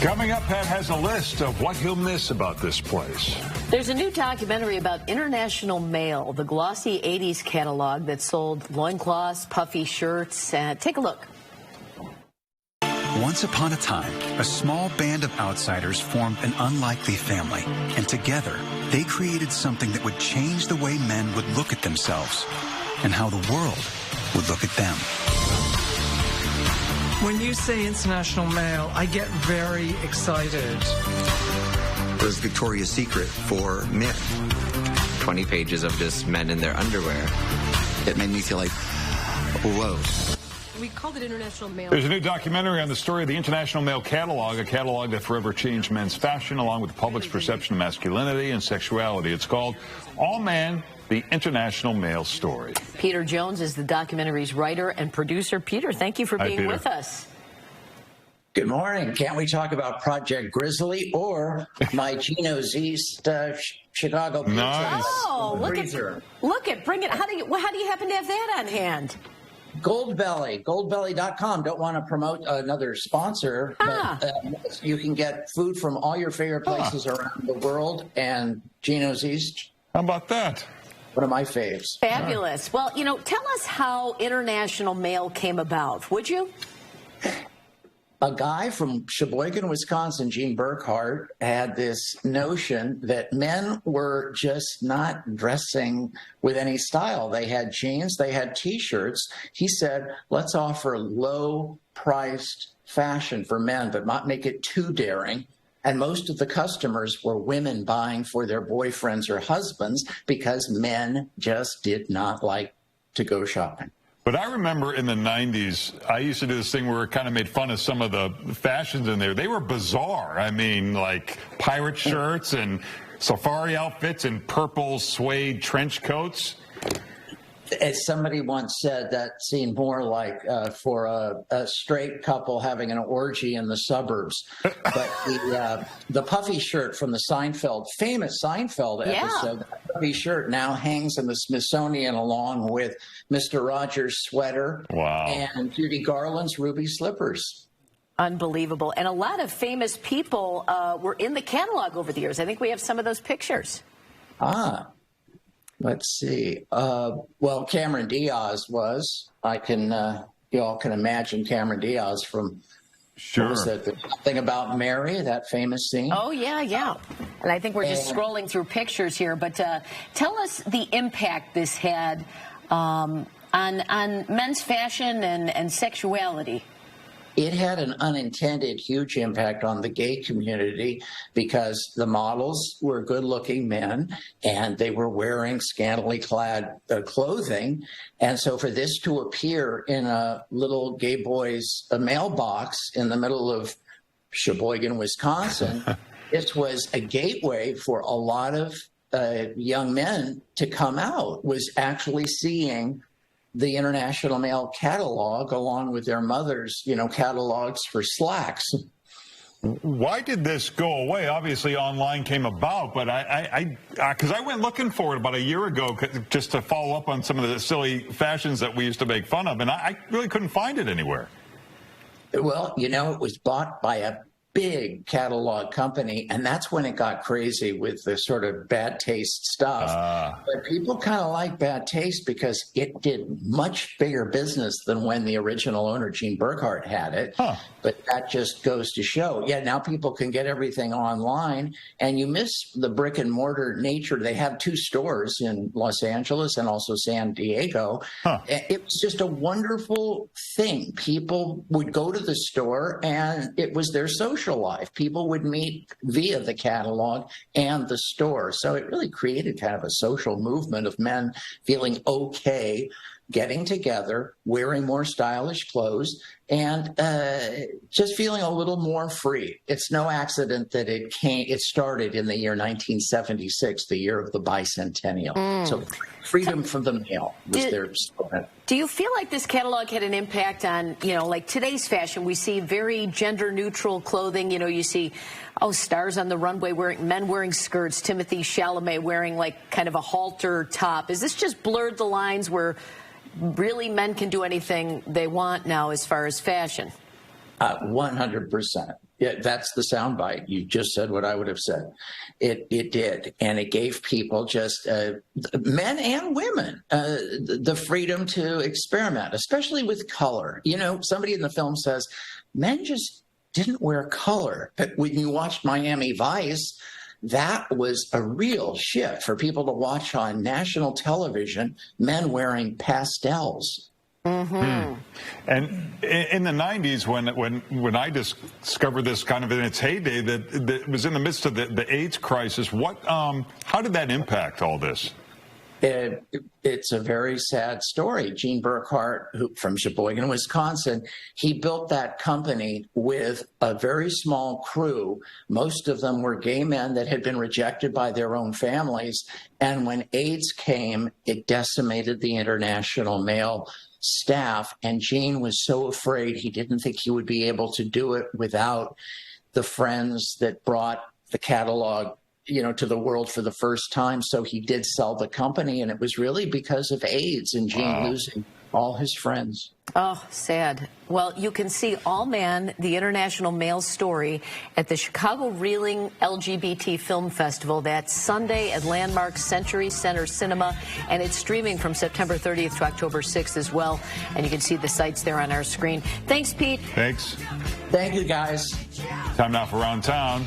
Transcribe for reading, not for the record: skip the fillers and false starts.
Coming up, Pat has a list of what he'll miss about this place. There's a new documentary about International Male, the glossy 80s catalog that sold loincloths, puffy shirts. Take a look. Once upon a time, a small band of outsiders formed an unlikely family, and together they created something that would change the way men would look at themselves and how the world would look at them. When you say International Male, I get very excited. It was Victoria's Secret for men. 20 pages of just men in their underwear. It made me feel like, whoa. We called it International Male. There's a new documentary on the story of the International Male catalog, a catalog that forever changed men's fashion along with the public's perception of masculinity and sexuality. It's called All Man, the International Male Story. Peter Jones is the documentary's writer and producer. Peter, thank you for being with us. Good morning. Can't we talk about Project Grizzly or my Geno's East Chicago pizza? Nice. Oh, look at, bring it. How do you happen to have that on hand? Goldbelly, goldbelly.com. Don't want to promote another sponsor, but you can get food from all your favorite places around the world, and Geno's East. How about that? One of my faves. Fabulous. Well, tell us how International Male came about, would you? A guy from Sheboygan, Wisconsin, Gene Burkhardt, had this notion that men were just not dressing with any style. They had jeans, they had T-shirts. He said, let's offer low-priced fashion for men, but not make it too daring. And most of the customers were women buying for their boyfriends or husbands because men just did not like to go shopping. But I remember in the 90s, I used to do this thing where it kind of made fun of some of the fashions in there. They were bizarre. I mean, like pirate shirts and safari outfits and purple suede trench coats. As somebody once said, that seemed more like for a straight couple having an orgy in the suburbs. But the puffy shirt from the famous Seinfeld episode, that puffy shirt now hangs in the Smithsonian along with Mr. Rogers' sweater and Judy Garland's ruby slippers. Unbelievable. And a lot of famous people were in the catalog over the years. I think we have some of those pictures. Let's see. Well, Cameron Diaz was. You all can imagine Cameron Diaz from. Sure. What was that? The thing about Mary, that famous scene. Oh yeah. And I think we're just scrolling through pictures here. But tell us the impact this had on men's fashion and sexuality. It had an unintended huge impact on the gay community because the models were good-looking men and they were wearing scantily clad clothing. And so for this to appear in a little gay boy's mailbox in the middle of Sheboygan, Wisconsin, this was a gateway for a lot of young men to come out, was actually seeing the International Male catalog along with their mothers, catalogs for slacks. Why did this go away? Obviously, online came about, but because I went looking for it about a year ago just to follow up on some of the silly fashions that we used to make fun of, and I really couldn't find it anywhere. Well, it was bought by a big catalog company, and that's when it got crazy with the sort of bad taste stuff. But people kind of like bad taste because it did much bigger business than when the original owner, Gene Burkhardt, had it. But that just goes to show, now people can get everything online, and you miss the brick and mortar nature. They have 2 stores in Los Angeles and also San Diego. It was just a wonderful thing. People would go to the store, and it was their social life. People would meet via the catalog and the store. So it really created kind of a social movement of men feeling okay getting together, wearing more stylish clothes, and just feeling a little more free. It's no accident that it started in the year 1976, the year of the bicentennial. So freedom from the male was their slogan. Do you feel like this catalog had an impact on, like today's fashion? We see very gender-neutral clothing. You see, stars on the runway men wearing skirts, Timothée Chalamet wearing like kind of a halter top. Is this just blurred the lines where really men can do anything they want now as far as fashion? 100%. Yeah, that's the soundbite. You just said what I would have said. It did, and it gave people, just men and women, the freedom to experiment, especially with color. You know, somebody in the film says men just didn't wear color. But when you watched Miami Vice, that was a real shift for people to watch on national television, men wearing pastels. Mm-hmm. And in the 90s, when I discovered this kind of in its heyday, that it was in the midst of the AIDS crisis, how did that impact all this? It's a very sad story. Gene Burkhardt, from Sheboygan, Wisconsin, he built that company with a very small crew. Most of them were gay men that had been rejected by their own families. And when AIDS came, it decimated the international male staff. And Gene was so afraid, he didn't think he would be able to do it without the friends that brought the catalog, you know, to the world for the first time. So he did sell the company, and it was really because of AIDS and Gene losing all his friends. Oh, sad. Well, you can see All Man, the International Male Story, at the Chicago Reeling LGBT Film Festival. That's Sunday at Landmark Century Center Cinema, and it's streaming from September 30th to October 6th as well. And you can see the sites there on our screen. Thanks, Pete. Thanks. Thank you, guys. Time now for Around Town.